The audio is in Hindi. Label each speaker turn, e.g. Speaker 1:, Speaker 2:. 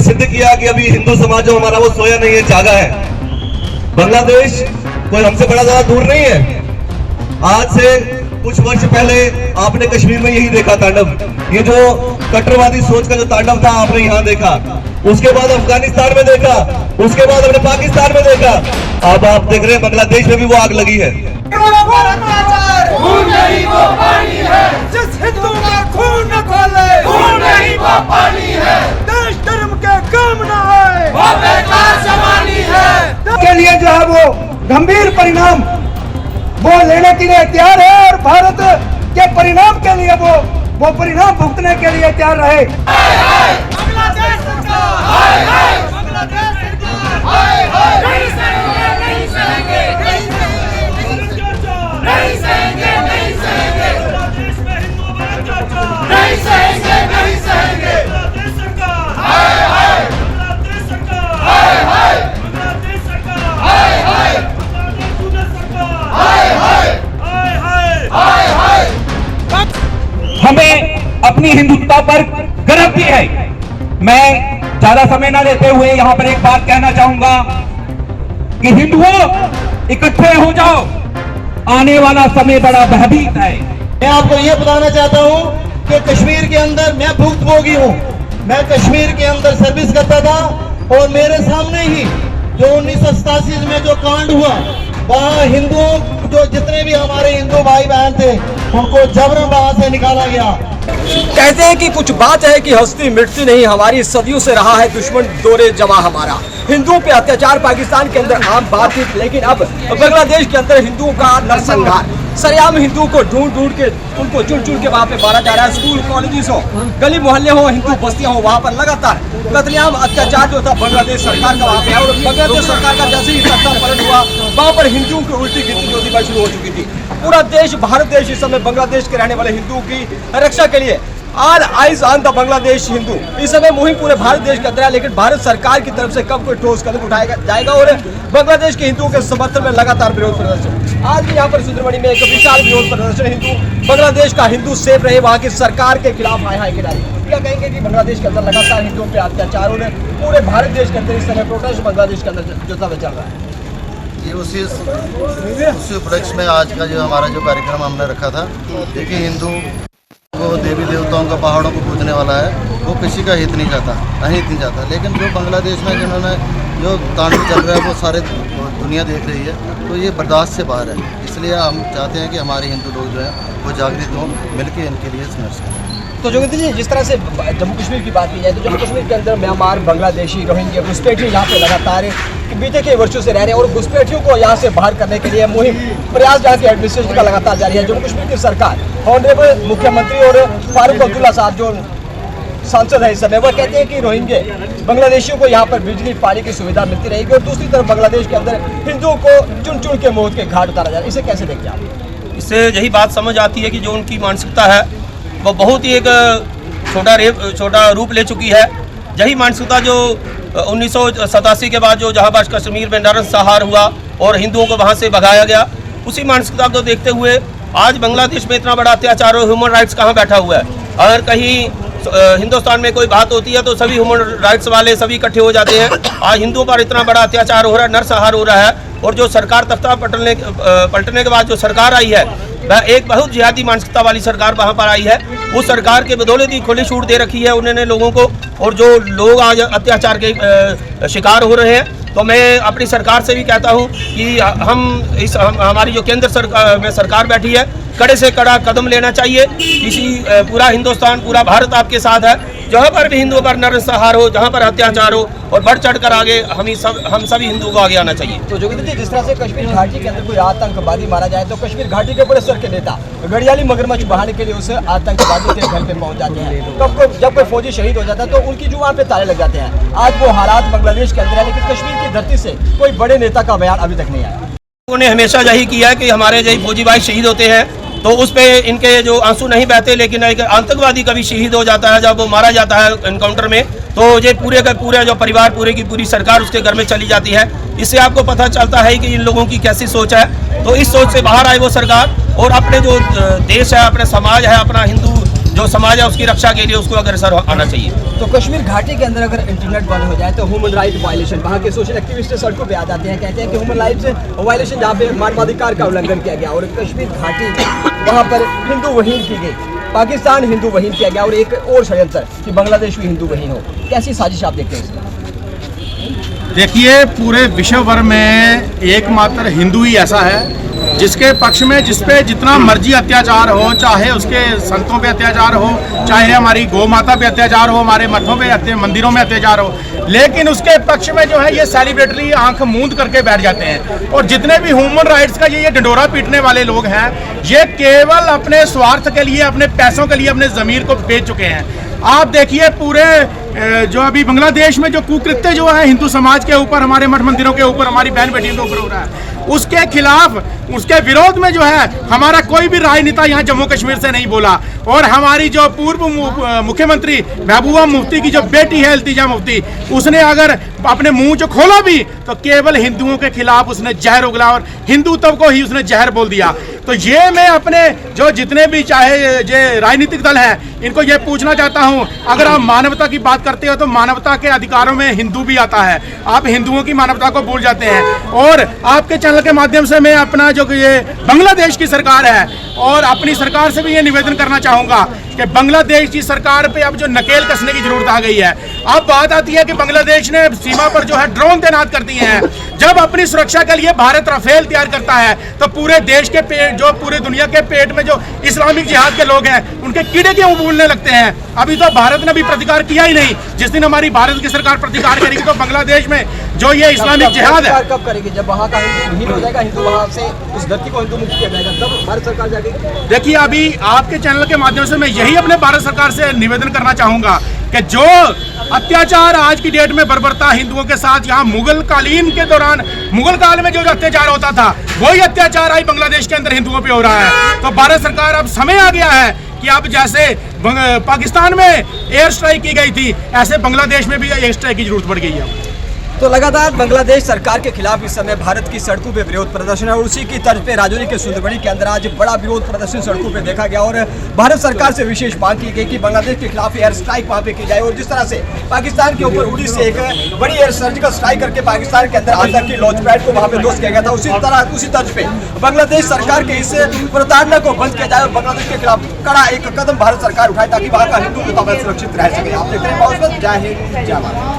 Speaker 1: ये सिद्ध किया कि अभी हिंदू समाज जो हमारा वो सोया नहीं है, जागा है। बांग्लादेश कोई हमसे बड़ा ज्यादा दूर नहीं है। आज से कुछ वर्ष पहले आपने कश्मीर में यही देखा तांडव, ये जो कट्टरवादी सोच का जो तांडव था आपने यहाँ देखा, उसके बाद अफगानिस्तान में देखा, उसके बाद अपने पाकिस्तान में देखा, अब आप देख रहे हैं बांग्लादेश में भी वो आग लगी है।
Speaker 2: खून नहीं वो पानी है, जिस हिंदू का खून न खोले, खून नहीं वो पानी है, देश धर्म के काम न आए, वो बेकार जवानी है।
Speaker 3: के लिए जो है वो गंभीर परिणाम वो लेने के लिए तैयार है और भारत के परिणाम के लिए वो परिणाम भुगतने के लिए तैयार रहे।
Speaker 2: बांग्लादेश सरकार, हाय हाय, बांग्लादेश सरकार, हाय हाय, नहीं सहेंगे, नहीं सहेंगे, नहीं सहेंगे, नहीं सहेंगे, नहीं सहेंगे, बांग्लादेश में हिंदुओं पर अत्याचार, नहीं सहेंगे, नहीं सहेंगे, बांग्लादेश सरकार, हाय हाय, बांग्लादेश सरकार, हाय हाय, बांग्लादेश सरकार, हाय हाय, बांग्लादेश सरकार, हाय हाय, हाय हाय, हाय हाय।
Speaker 4: हमें अपनी हिंदुत्व पर गर्व भी है। मैं ज्यादा समय न लेते हुए यहां पर एक बात कहना चाहूंगा कि हिंदुओं इकट्ठे हो जाओ, आने वाला समय बड़ा भयभीत है।
Speaker 5: मैं आपको ये बताना चाहता हूँ कि कश्मीर के अंदर मैं भुक्तभोगी हूँ। मैं कश्मीर के अंदर सर्विस करता था और मेरे सामने ही जो 1987 में जो कांड हुआ, वहाँ हिंदुओं जो जितने भी हमारे हिंदू भाई बहन थे उनको जबरन वहां से निकाला गया।
Speaker 6: कहते हैं कि कुछ बात है कि हस्ती मिटती नहीं, हमारी सदियों से रहा है दुश्मन दौरे जमा हमारा। हिंदुओं पे अत्याचार पाकिस्तान के अंदर आम बात थी, लेकिन अब बांग्लादेश के अंदर हिंदुओं का नरसंहार, सरेआम हिंदुओं को ढूंढ ढूंढ के उनको चुन चुन के वहाँ पे मारा जा रहा है। स्कूल कॉलेजेस हो, गली मोहल्ले हो, हिंदू बस्तियां हो, वहाँ पर लगातार कत्लेआम अत्याचार जो था बांग्लादेश सरकार का वहाँ पे है। और बांग्लादेश सरकार का जैसे ही सत्ता पलट हुआ, वहाँ पर हिंदुओं की उल्टी गिनती जो थी शुरू हो चुकी थी। पूरा देश, भारत देश इस समय बांग्लादेश के रहने वाले हिंदुओं की रक्षा के लिए all eyes on the Bangladesh Hindu इस समय मुहिम पूरे भारत देश के अंदर है। लेकिन भारत सरकार की तरफ से कब कोई ठोस कदम उठाया जाएगा और बांग्लादेश के हिंदुओं के समर्थन में लगातार विरोध प्रदर्शन। आज भी यहाँ पर सुंदरमणि में एक विशाल विरोध प्रदर्शन, हिंदू बांग्लादेश का हिंदू सेफ रहे, वहाँ की सरकार के खिलाफ हाय हाय गिराई। क्या कहेंगे कि बांग्लादेश के अंदर लगातार हिंदुओं पे अत्याचार और पूरे भारत देश के अंदर इस समय प्रोटेस्ट बांग्लादेश के अंदर जो चल रहा है,
Speaker 5: ये उसी उपलक्ष्य में आज का जो हमारा जो कार्यक्रम हमने रखा था। देखिए, हिंदू को देवी देवताओं का पहाड़ों को पूजने वाला है, वो किसी का हित नहीं चाहता, अहित नहीं चाहता। लेकिन जो बांग्लादेश में जिन्होंने जो तांडव चल रहा है वो सारे दुनिया देख रही है, तो ये बर्दाश्त से बाहर है। इसलिए हम चाहते हैं कि हमारे हिंदू लोग जो है वो जागृत हों, मिलकर इनके लिए संघर्ष करें।
Speaker 6: तो जोगिंदर जी, जिस तरह से जम्मू कश्मीर की बात की जाए तो जम्मू कश्मीर के अंदर म्यांमार, बांग्लादेशी, रोहिंग्या, घुसपैठी यहाँ पे लगातार बीते कई वर्षों से रह रहे हैं और घुसपैठियों को यहाँ से बाहर करने के लिए मुहिम प्रयास जहाँ की एडमिनिस्ट्रेशन का लगातार जारी है। जम्मू कश्मीर की सरकार, ऑनरेबल मुख्यमंत्री और फारूक अब्दुल्ला साहब जो सांसद है इस समय, वो कहते हैं कि रोहिंग्या बांग्लादेशियों को यहाँ पर बिजली पानी की सुविधा मिलती रहेगी और दूसरी तरफ बांग्लादेश के अंदर हिंदुओं को चुन चुन के मौत के घाट उतारा जा रहा है। इसे कैसे देखते हैं आप?
Speaker 7: इससे यही बात समझ आती है कि जो उनकी मानसिकता है वो बहुत ही एक छोटा रूप ले चुकी है। यही मानसिकता जो 1987 के बाद जो जहाँ कश्मीर में नरसंहार हुआ और हिंदुओं को वहाँ से भगाया गया, उसी मानसिकता को देखते हुए आज बांग्लादेश में इतना बड़ा अत्याचार और ह्यूमन राइट्स कहाँ बैठा हुआ है। अगर कहीं हिंदुस्तान में कोई बात होती है तो सभी ह्यूमन राइट्स वाले सभी इकट्ठे हो जाते हैं। आज हिंदुओं पर इतना बड़ा अत्याचार हो रहा है, नरसंहार हो रहा है, और जो सरकार तख्ता पलटने के बाद जो सरकार आई है वह एक बहुत जिहादी मानसिकता वाली सरकार वहाँ पर आई है। उस सरकार के बदौलत ही खुली छूट दे रखी है उन्होंने लोगों को, और जो लोग आज अत्याचार के शिकार हो रहे हैं। तो मैं अपनी सरकार से भी कहता हूँ कि हमारी जो केंद्र सरकार बैठी है, कड़े से कड़ा कदम लेना चाहिए। पूरा हिंदुस्तान, पूरा भारत आपके साथ है। जहाँ पर भी हिंदुओं पर नरसंहार हो, जहाँ पर अत्याचार हो, और बढ़ चढ़ कर आगे हम सभी हिंदुओं को आगे आना चाहिए।
Speaker 6: तो जोगिंदर जी, जिस तरह से कश्मीर घाटी के अंदर कोई आतंकवादी मारा जाए तो कश्मीर घाटी के बड़े स्तर के नेता गड़ियाली मगरमच्छ बहाने के लिए उस आतंकवादी के घर पे पहुंच जाते हैं। जब कोई फौजी शहीद हो जाता है तो उनकी जुबान पे ताले लग जाते हैं। आज वो हालात बांग्लादेश के अंदर है, लेकिन कश्मीर की धरती से कोई बड़े नेता का बयान अभी तक नहीं आया।
Speaker 7: उन्होंने हमेशा यही किया है कि हमारे जो फौजी भाई शहीद होते हैं तो उस पे इनके जो आंसू नहीं बहते, लेकिन एक आतंकवादी कभी शहीद हो जाता है, जब वो मारा जाता है एनकाउंटर में, तो ये पूरे का पूरा जो परिवार, पूरे की पूरी सरकार उसके घर में चली जाती है। इससे आपको पता चलता है कि इन लोगों की कैसी सोच है। तो इस सोच से बाहर आए वो सरकार और अपने जो देश है, अपने समाज है, अपना हिंदू जो समाज है उसकी रक्षा के लिए उसको अग्रसर आना चाहिए।
Speaker 6: तो कश्मीर घाटी के अंदर अगर इंटरनेट बंद हो जाए तो ह्यूमन राइट वायलेशन, वहाँ के सोशल एक्टिविस्ट सड़कों पे आ जाते हैं, कहते हैं कि ह्यूमन राइट्स वायलेशन जहाँ पे मानवाधिकार का उल्लंघन किया गया और कश्मीर घाटी वहाँ पर हिंदू वहीन की गई, पाकिस्तान हिंदू वहीन किया गया और एक और षड्यंत्र कि बांग्लादेश भी हिंदू वहीन हो। कैसी साजिश आप देखते हैं इसमें?
Speaker 8: देखिए, पूरे विश्व भर में एकमात्र हिंदू ही ऐसा है जिसके पक्ष में जिसपे जितना मर्जी अत्याचार हो, चाहे उसके संतों पे अत्याचार हो, चाहे हमारी गौ माता पे अत्याचार हो, हमारे मठों पे मंदिरों में अत्याचार हो, लेकिन उसके पक्ष में जो है ये सेलिब्रेटरी आंख मूंद करके बैठ जाते हैं। और जितने भी ह्यूमन राइट्स का ये डंडोरा पीटने वाले लोग हैं, ये केवल अपने स्वार्थ के लिए, अपने पैसों के लिए अपने ज़मीर को बेच चुके हैं। आप देखिए, पूरे जो अभी बांग्लादेश में जो कुकृत्य जो है हिंदू समाज के ऊपर, हमारे मठ मंदिरों के ऊपर, हमारी बहन बेटियों के ऊपर हो रहा है, उसके खिलाफ, उसके विरोध में जो है हमारा कोई भी राजनेता यहाँ जम्मू कश्मीर से नहीं बोला। और हमारी जो पूर्व मुख्यमंत्री महबूबा मुफ्ती की जो बेटी है इल्तिजा मुफ्ती, उसने अगर अपने मुंह जो खोला भी तो केवल हिंदुओं के खिलाफ उसने जहर उगला और हिंदू तब को ही उसने जहर बोल दिया। तो ये मैं अपने जो जितने भी चाहे जो राजनीतिक दल हैं इनको ये पूछना चाहता हूँ, अगर आप मानवता की बात करते हो तो मानवता के अधिकारों में हिंदू भी आता है, आप हिंदुओं की मानवता को भूल जाते हैं। और आपके चैनल के माध्यम से मैं अपना जो ये बांग्लादेश की सरकार है और अपनी सरकार से भी ये निवेदन करना चाहूँगा कि बांग्लादेश की सरकार पे अब जो नकेल कसने की जरूरत आ गई है। अब बात आती है कि बांग्लादेश ने सीमा पर जो है ड्रोन तैनात कर दिए हैं। जब अपनी सुरक्षा के लिए भारत राफेल तैयार करता है तो पूरे देश के पेट, जो पूरे दुनिया के पेट में जो इस्लामिक जिहाद के लोग हैं, उनके कीड़े क्यों भूलने लगते हैं? अभी तो भारत ने भी प्रतिकार किया ही नहीं। जिस दिन हमारी भारत की सरकार प्रतिकार करेगी तो बांग्लादेश में जो ये इस्लामिक जिहाद है,
Speaker 6: कब करेगी? जब वहाँ का हिंदू विहीन हो जाएगा, हिंदू वहाँ से उस धरती को हिंदू मुक्त किया जाएगा, तब भारत सरकार जाएगी।
Speaker 8: देखिए, अभी आपके चैनल के माध्यम से मैं यही अपने भारत सरकार से निवेदन करना चाहूंगा कि जो अत्याचार आज की डेट में बर्बरता हिंदुओं के साथ यहाँ मुगल कालीन के दौरान, मुगल काल में जो अत्याचार होता था, वही अत्याचार आज बांग्लादेश के अंदर हिंदुओं पे हो रहा है। तो भारत सरकार, अब समय आ गया है कि अब जैसे पाकिस्तान में एयर स्ट्राइक की गई थी, ऐसे बांग्लादेश में भी एयर स्ट्राइक की जरूरत पड़ गई है।
Speaker 6: तो लगातार बांग्लादेश सरकार के खिलाफ इस समय भारत की सड़कों पे विरोध प्रदर्शन है और उसी की तर्ज पे राजौरी के सुंदरबनी के अंदर आज बड़ा विरोध प्रदर्शन सड़कों पे देखा गया और भारत सरकार से विशेष मांग की गई कि बांग्लादेश के खिलाफ एयर स्ट्राइक वहाँ पे की जाए। और जिस तरह से पाकिस्तान के ऊपर उड़ी से एक बड़ी एयर सर्जिकल स्ट्राइक करके पाकिस्तान के अंदर आतंकी लॉन्च पैड को वहाँ पे ध्वस्त किया गया था, उसी तर्ज पे बांग्लादेश सरकार के इस प्रताड़ना को बंद किया जाए और बांग्लादेश के खिलाफ कड़ा एक कदम भारत सरकार उठाए ताकि वहाँ का हिंदू मुताबिक सुरक्षित रह सके। आप देखते हैं जय हिंद जय भारत।